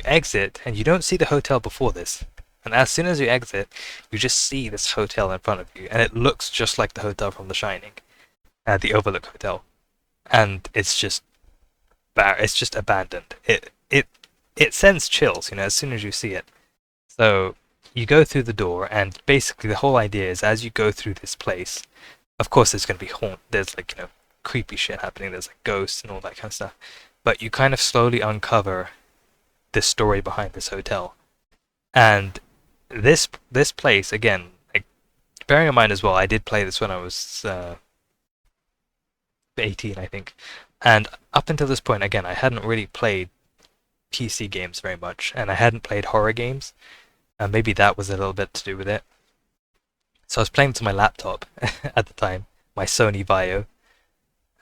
exit, and you don't see the hotel before this. And as soon as you exit, you just see this hotel in front of you, and it looks just like the hotel from The Shining, the Overlook Hotel, and it's just abandoned. It sends chills, as soon as you see it. So you go through the door, and basically the whole idea is as you go through this place, of course there's going to be there's like, creepy shit happening, there's like ghosts and all that kind of stuff, but you kind of slowly uncover the story behind this hotel. And this place, again, like, bearing in mind as well, I did play this when I was 18, I think, and up until this point, again, I hadn't really played PC games very much, and I hadn't played horror games. Maybe that was a little bit to do with it. So I was playing to my laptop at the time, my Sony Vaio,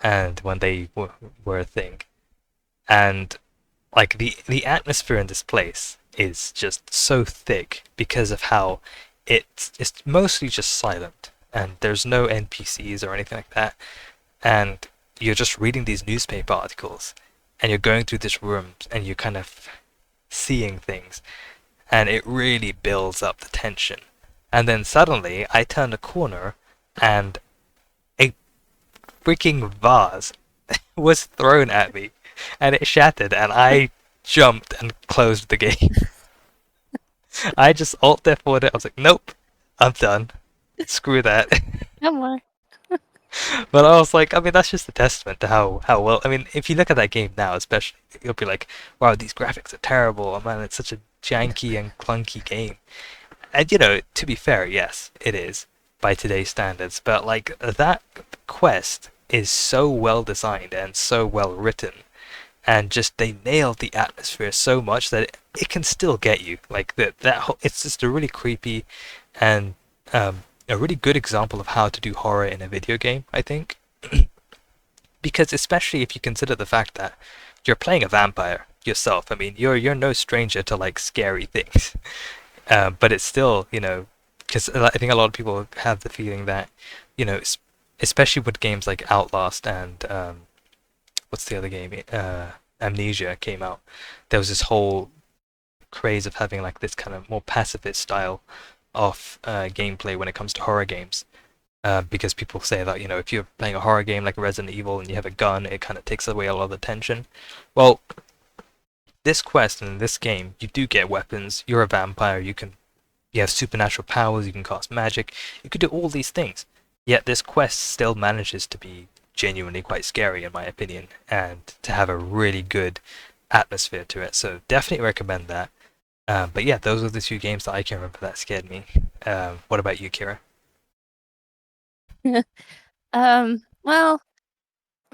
and when they were a thing. And like the atmosphere in this place is just so thick because of how it's mostly just silent, and there's no NPCs or anything like that. And you're just reading these newspaper articles, and you're going through this room, and you're kind of seeing things. And it really builds up the tension. And then suddenly, I turn a corner, and a freaking vase was thrown at me, and it shattered, and I jumped and closed the game. I just alt F4'd it. I was like, nope, I'm done. Screw that.
No more.
But I was like, I mean, that's just a testament to how well. I mean, if you look at that game now, especially, you'll be like, wow, these graphics are terrible. Oh man, it's such a janky and clunky game. And to be fair, yes, it is by today's standards. But like that quest is so well designed and so well written, and just they nailed the atmosphere so much that it can still get you. Like it's just a really creepy and a really good example of how to do horror in a video game, I think. Because especially if you consider the fact that you're playing a vampire yourself. I mean, you're no stranger to like scary things. But it's still, because I think a lot of people have the feeling that, especially with games like Outlast and what's the other game? Amnesia came out. There was this whole craze of having like this kind of more pacifist style of gameplay when it comes to horror games. Because people say that, you know, if you're playing a horror game like Resident Evil and you have a gun, it kind of takes away a lot of the tension. Well, this quest and this game, you do get weapons. You're a vampire. You have supernatural powers. You can cast magic. You could do all these things. Yet this quest still manages to be genuinely quite scary, in my opinion, and to have a really good atmosphere to it. So definitely recommend that. But yeah, those are the two games that I can remember that scared me. What about you, Kira?
Well,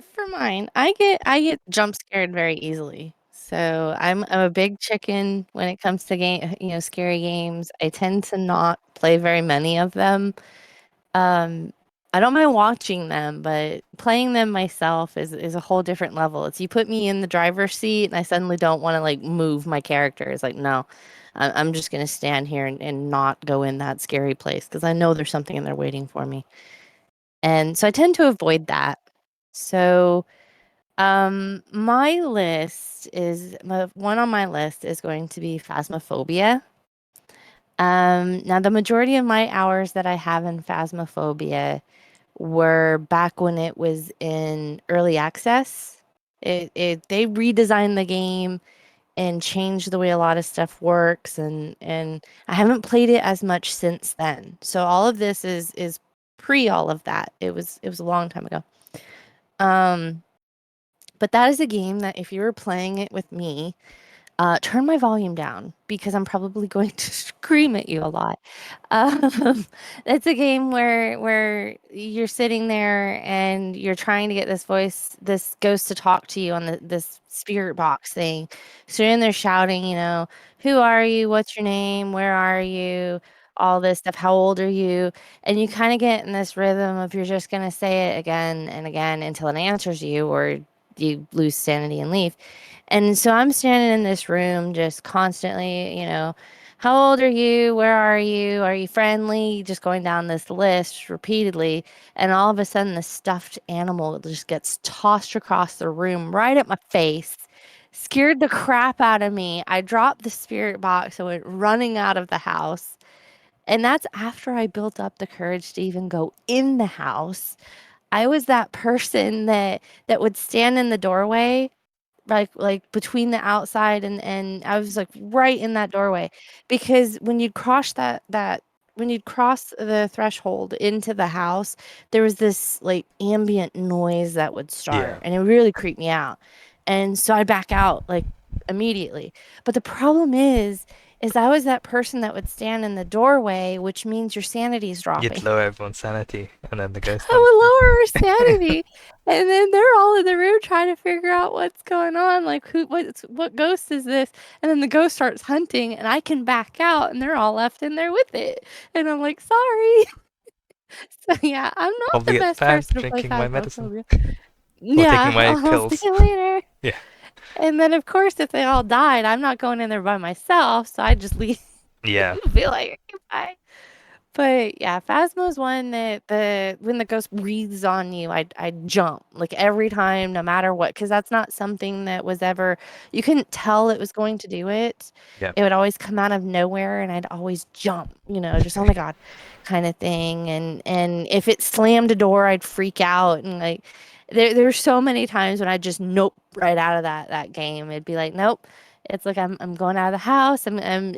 for mine, I get jump scared very easily. So I'm a big chicken when it comes to scary games. I tend to not play very many of them. Um, I don't mind watching them, but playing them myself is a whole different level. It's you put me in the driver's seat and I suddenly don't want to like move my character. It's like, no, I'm just gonna stand here and not go in that scary place because I know there's something in there waiting for me. And so I tend to avoid that. So my one on my list is going to be Phasmophobia. Now the majority of my hours that I have in Phasmophobia were back when it was in early access. They redesigned the game and changed the way a lot of stuff works, and I haven't played it as much since then. So all of this is pre all of that. It was a long time ago. Um, but that is a game that if you were playing it with me, turn my volume down because I'm probably going to scream at you a lot. Um, it's a game where you're sitting there and you're trying to get this ghost to talk to you on this spirit box thing. So you're in there shouting, who are you? What's your name? Where are you? All this stuff. How old are you? And you kind of get in this rhythm of you're just going to say it again and again until it answers you or you lose sanity and leave. And so I'm standing in this room just constantly, how old are you? Where are you? Are you friendly? Just going down this list repeatedly. And all of a sudden, the stuffed animal just gets tossed across the room right at my face, scared the crap out of me. I dropped the spirit box and went running out of the house. And that's after I built up the courage to even go in the house. I was that person that would stand in the doorway like between the outside and I was like right in that doorway because when you'd cross the threshold into the house, there was this like ambient noise that would start
Yeah,
and it really creeped me out. And so I back out like immediately. But the problem is I was that person that would stand in the doorway, which means your sanity is
you'd
dropping.
lower everyone's sanity, and then the ghost
I
hunts
would
them.
lower her sanity. And then they're all in the room trying to figure out what's going on. Like what ghost is this? And then the ghost starts hunting and I can back out and they're all left in there with it. And I'm like, sorry. So yeah, I'm not the
Probably at the
best
time
person to play
drinking my medicine
Phasmophobia.
or taking
Yeah,
my
I'll see
pills.
you later.
Yeah,
And then of course if they all died, I'm not going in there by myself, so I just leave.
yeah,
Be like, bye. But yeah, Phasmo's one that when the ghost breathes on you, I jump like every time, no matter what, because that's not something that was ever you couldn't tell it was going to do it.
yeah.
It would always come out of nowhere, and I'd always jump, just oh my god, kind of thing. And if it slammed a door, I'd freak out and like there's so many times when I just nope right out of that game. It'd be like nope. It's like I'm going out of the house. I don't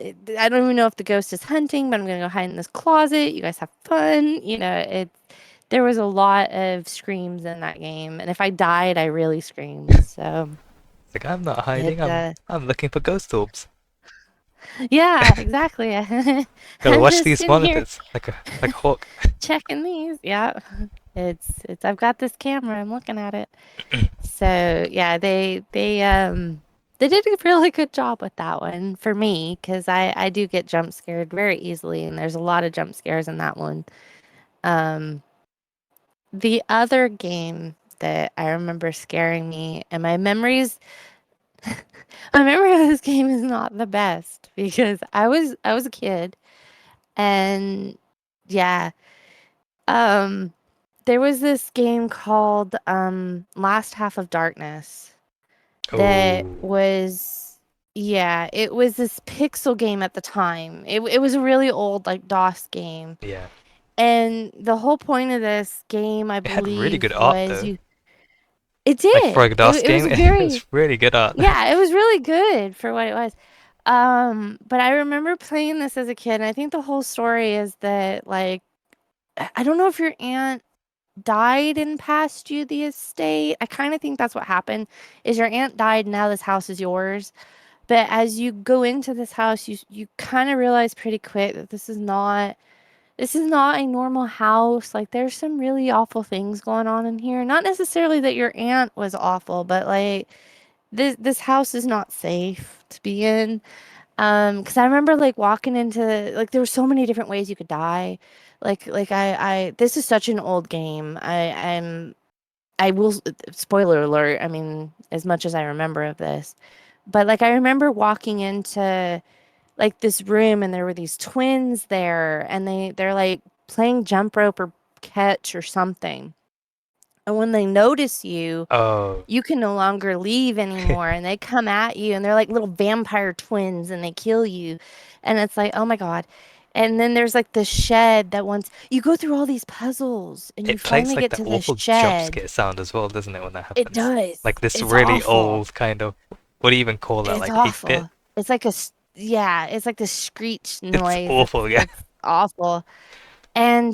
even know if the ghost is hunting, but I'm gonna go hide in this closet. You guys have fun. There was a lot of screams in that game, and if I died, I really screamed. So
It's like I'm not
it
hiding. I'm looking for ghost orbs.
yeah, exactly.
Gotta
I'm
watch
just
these
in here
monitors like a hawk.
checking these. Yeah. It's I've got this camera. I'm looking at it. So yeah, they did a really good job with that one for me because I do get jump scared very easily, and there's a lot of jump scares in that one. Um, the other game that I remember scaring me, and my memories, my memory of this game is not the best because I was a kid, and yeah, um, there was this game called Last Half of Darkness that
Oh,
was, yeah, it was this pixel game at the time. It was a really old like DOS game.
yeah.
And the whole point of this game, I
It had really good
believe,
art
was
though.
you it
Like for
did.
a DOS
It was
game,
a
it
very
was really good art.
yeah, it was really good for what it was. But I remember playing this as a kid, and I think the whole story is that like I don't know if your aunt died and passed you the estate. I kind of think that's what happened. Is your aunt died, now this house is yours. But as you go into this house, you kind of realize pretty quick that this is not a normal house. Like there's some really awful things going on in here. Not necessarily that your aunt was awful, but like this house is not safe to be in. Because I remember like walking into like there were so many different ways you could die. Like this is such an old game. I will spoiler alert. I mean, as much as I remember of this, but like I remember walking into like this room and there were these twins there and they're like playing jump rope or catch or something. And when they notice you,
Oh,
you can no longer leave anymore and they come at you and they're like little vampire twins and they kill you. And it's like, "Oh my God." And then there's like the shed that once you go through all these puzzles and you
it plays
finally
like
get
that
to the
awful jump
shed.
scare sound as well, doesn't it, when that
It
happens?
does.
Like this
It's
really
awful.
old kind of, what do you even call that?
It's
Like 8-bit?
awful. It's like yeah, it's like the screech
It's
noise.
awful, yeah.
It's awful. And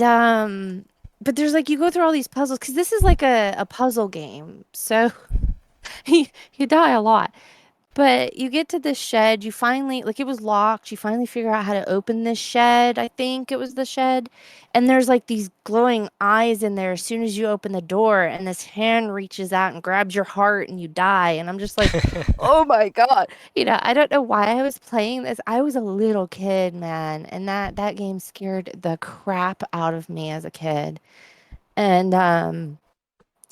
but there's like you go through all these puzzles because this is like a puzzle game. So you, you die a lot. But you get to this shed, you finally, like it was locked, you finally figure out how to open this shed. I think it was the shed. And there's like these glowing eyes in there as soon as you open the door, and this hand reaches out and grabs your heart and you die. And I'm just like, oh my God. I don't know why I was playing this. I was a little kid, man, and that game scared the crap out of me as a kid. And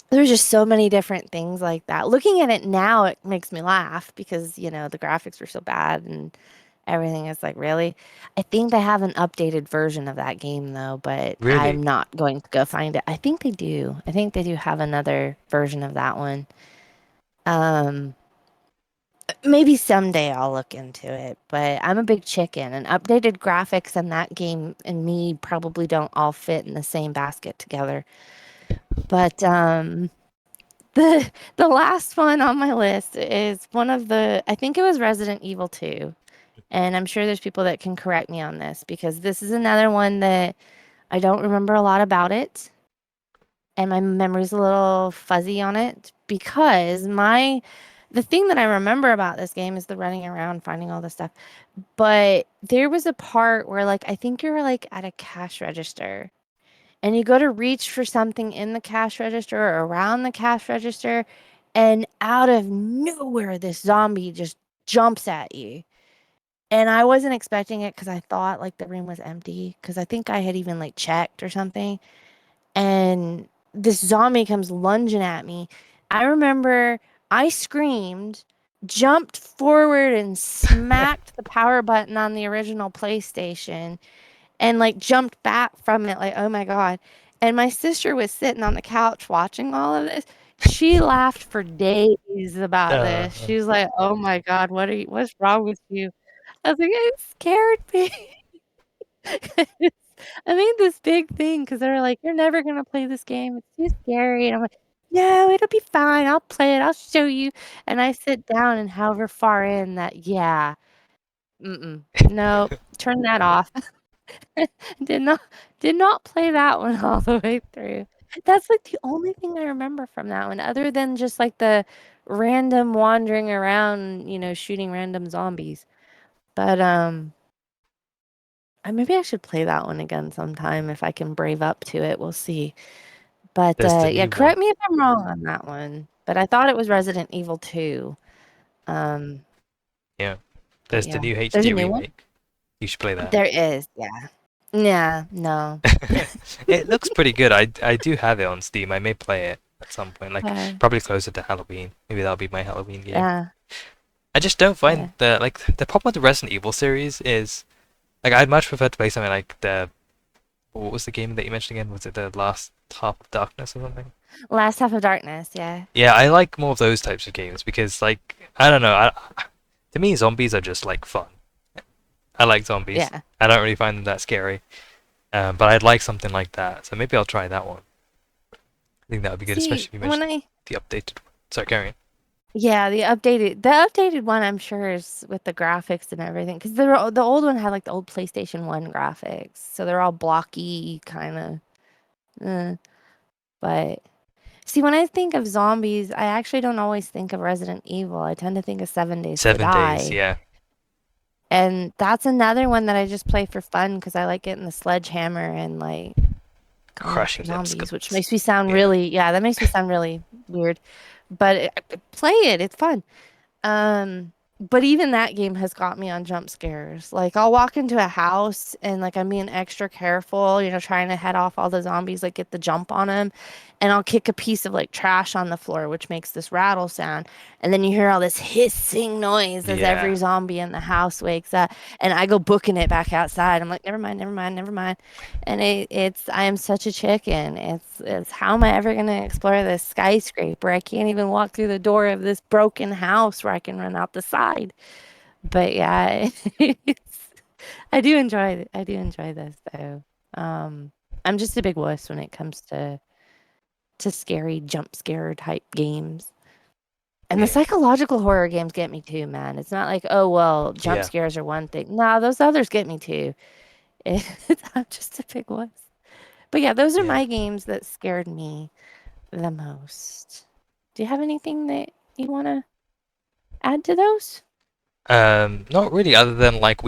there's just so many different things like that. Looking at it now, it makes me laugh because, the graphics were so bad and everything is like, really? I think they have an updated version of that game though, but
Really?
I'm not going to go find it. I think they do. I think they do have another version of that one. Um, Maybe someday I'll look into it, but I'm a big chicken and updated graphics and that game and me probably don't all fit in the same basket together. But the last one on my list is one of the I think it was Resident Evil 2. And I'm sure there's people that can correct me on this because this is another one that I don't remember a lot about it and my memory's a little fuzzy on it because my the thing that I remember about this game is the running around finding all this stuff. But there was a part where like I think you're like at a cash register and you go to reach for something in the cash register or around the cash register, and out of nowhere, this zombie just jumps at you. And I wasn't expecting it because I thought like the room was empty because I think I had even like checked or something. And this zombie comes lunging at me. I remember I screamed, jumped forward, and smacked the power button on the original PlayStation and like jumped back from it like oh my God. And my sister was sitting on the couch watching all of this. She laughed for days about
Uh,
this. She was like, oh my God, what's wrong with you? I was like, it scared me. I made this big thing because they were like, you're never gonna play this game, it's too scary. And I'm like, no, it'll be fine, I'll play it, I'll show you. And I sit down and however far in that, yeah, no, turn that off. Did not did not play that one all the way through. That's, like, the only thing I remember from that one other than just, like, the random wandering around, shooting random zombies. But, maybe I should play that one again sometime if I can brave up to it, we'll see. But,
there's the
yeah,
new one.
correct me if I'm wrong on that one, but I thought it was Resident Evil 2. Um,
Yeah.
but
There's the
yeah.
new
There's a
HD
new one?
remake. You should play that.
There is, yeah. Yeah, no.
It looks pretty good. I do have it on Steam. I may play it at some point, like
Okay.
probably closer to Halloween. Maybe that'll be my Halloween game.
Yeah,
I just don't
yeah.
find the problem with the Resident Evil series is like I'd much prefer to play something like the what was the game that you mentioned again? Was it the Last Half of Darkness or something?
Last Half of Darkness, yeah.
Yeah, I like more of those types of games because, like, I don't know, to me, zombies are just like fun. I like zombies.
Yeah.
I don't really find them that scary, but I'd like something like that. So maybe I'll try that one. I think that would be good, especially
See,
if you
when
mentioned
I
the updated one. Sorry, carry on.
yeah, the updated one I'm sure is with the graphics and everything because the old one had like the old PlayStation 1 graphics. So they're all blocky kind of. But see, when I think of zombies, I actually don't always think of Resident Evil. I tend to think of 7 Days to
7 Days,
Die.
yeah.
And that's another one that I just play for fun because I like getting the sledgehammer and like going after
Crushing them
zombies, which
skulls.
makes me sound
Yeah.
really, yeah, that makes me sound really weird. But play it, it's fun. But even that game has got me on jump scares. Like I'll walk into a house and like I'm being extra careful, trying to head off all the zombies, like get the jump on them, and I'll kick a piece of like trash on the floor, which makes this rattle sound. And then you hear all this hissing noise as
Yeah.
every zombie in the house wakes up, and I go booking it back outside. I'm like, never mind, never mind, never mind. And I am such a chicken. It's how am I ever gonna explore this skyscraper? I can't even walk through the door of this broken house where I can run out the side. But yeah, I do enjoy this though. I'm just a big wuss when it comes to scary jump scare type games. And the
Yeah.
psychological horror games get me too, man. It's not like, oh well, jump
Yeah.
scares are one thing. Nah, those others get me too. I'm just a big wuss. But yeah, those are
Yeah.
my games that scared me the most. Do you have anything that you want to add to those?
Not really, other than like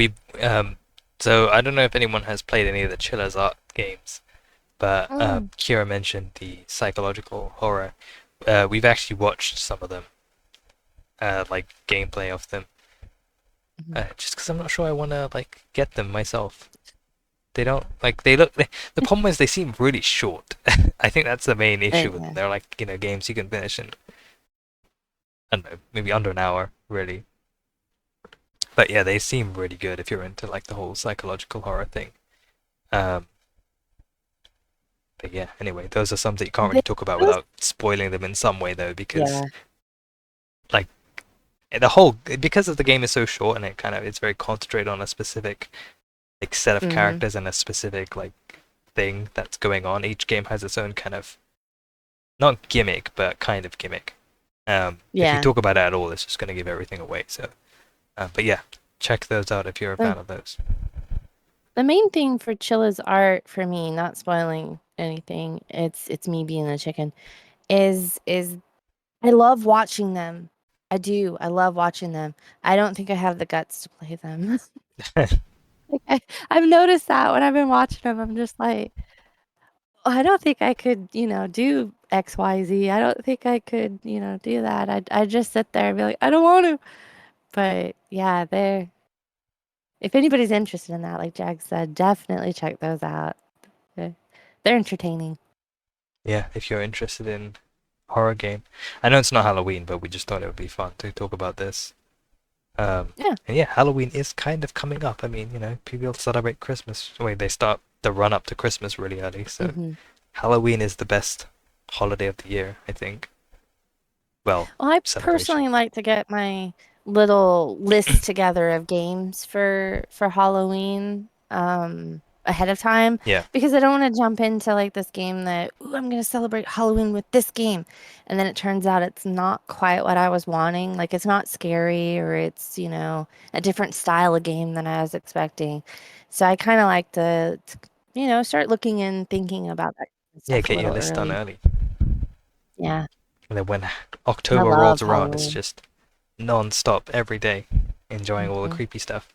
so I don't know if anyone has played any of the Chillers Art games, but
Mm.
Kira mentioned the psychological horror. We've actually watched some of them, like gameplay of them,
Mhm.
just because I'm not sure I want to like get them myself. They don't like they look. The problem is they seem really short. I think that's the main issue with them.
Yeah.
They're like games you can finish in I don't know maybe under an hour really. But yeah, they seem really good if you're into like the whole psychological horror thing. Um, but yeah, anyway, those are some that you can't
They,
really talk about
those,
without spoiling them in some way though, because
yeah.
like the whole because of the game is so short and it's very concentrated on a specific like set of
Hmm.
characters and a specific like thing that's going on. Each game has its own kind of not gimmick, but kind of gimmick. If you
Yeah.
talk about it at all, it's just going to give everything away. So, but yeah, check those out if you're a
The,
fan of those.
the main thing for Chilla's art for me, not spoiling anything, it's me being a chicken, is I love watching them. I do. I love watching them. I don't think I have the guts to play them. Like I've noticed that when I've been watching them, I'm just like, "Oh, I don't think I could, do X, Y, Z. I don't think I could, do that. I just sit there and be like, I don't want to. But yeah, if anybody's interested in that, like Jag said, definitely check those out. They're, they're entertaining.
Yeah, if you're interested in horror game. I know it's not Halloween, but we just thought it would be fun to talk about this.
Yeah.
And yeah, Halloween is kind of coming up. I mean, people celebrate Christmas. Wait, they start the run up to Christmas really early, so
Hmm.
Halloween is the best holiday of the year, I think. Well,
Well, I
celebration.
personally like to get my little list together of games for Halloween ahead of time
Yeah,
because I don't want to jump into like this game that, ooh, I'm going to celebrate Halloween with this game. And then it turns out it's not quite what I was wanting. Like it's not scary or it's, a different style of game than I was expecting. So I kind of like to start looking and thinking about that kind of
yeah,
stuff a
get your
little
list done
early.
early.
Yeah.
And then when
I
October rolls
love
around, it's
Halloween.
just non-stop every day, enjoying all the
Mhm.
creepy stuff.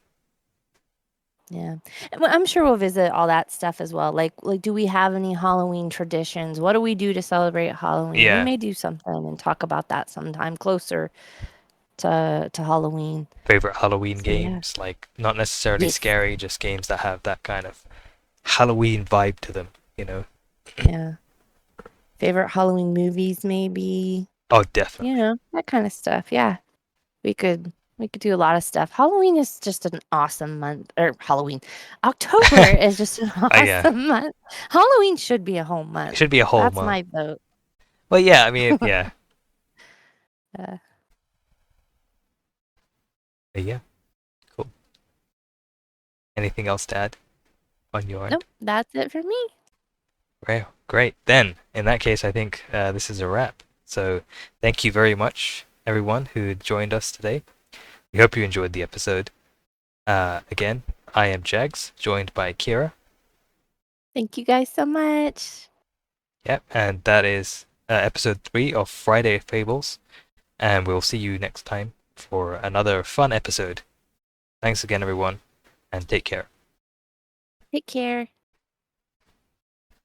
Yeah. And I'm sure we'll visit all that stuff as well. Like, do we have any Halloween traditions? What do we do to celebrate Halloween? We
Yeah,
may do something and talk about that sometime closer to Halloween.
favorite Halloween
So yeah.
games, like not necessarily
Yes.
scary, just games that have that kind of Halloween vibe to them, you know?
Yeah. Favorite Halloween movies, maybe.
Oh, definitely.
That kind of stuff. Yeah. We could We could do a lot of stuff. Halloween is just an awesome month. Or Halloween. October is just an
Yeah.
awesome month. Halloween should be a whole month.
It should be a whole
That's
month.
my vote.
Well, yeah, I mean, yeah.
Uh,
Yeah, cool. Anything else to add on your end?
nope, that's it for me.
Right, great. Then, in that case, I think this is a wrap. So, thank you very much, everyone who joined us today. We hope you enjoyed the episode. Again, I am Jags, joined by Kira.
Thank you guys so much.
Yep, and that is episode 3 of Friday Fables. And we'll see you next time for another fun episode. Thanks again, everyone, and take care.
Take care.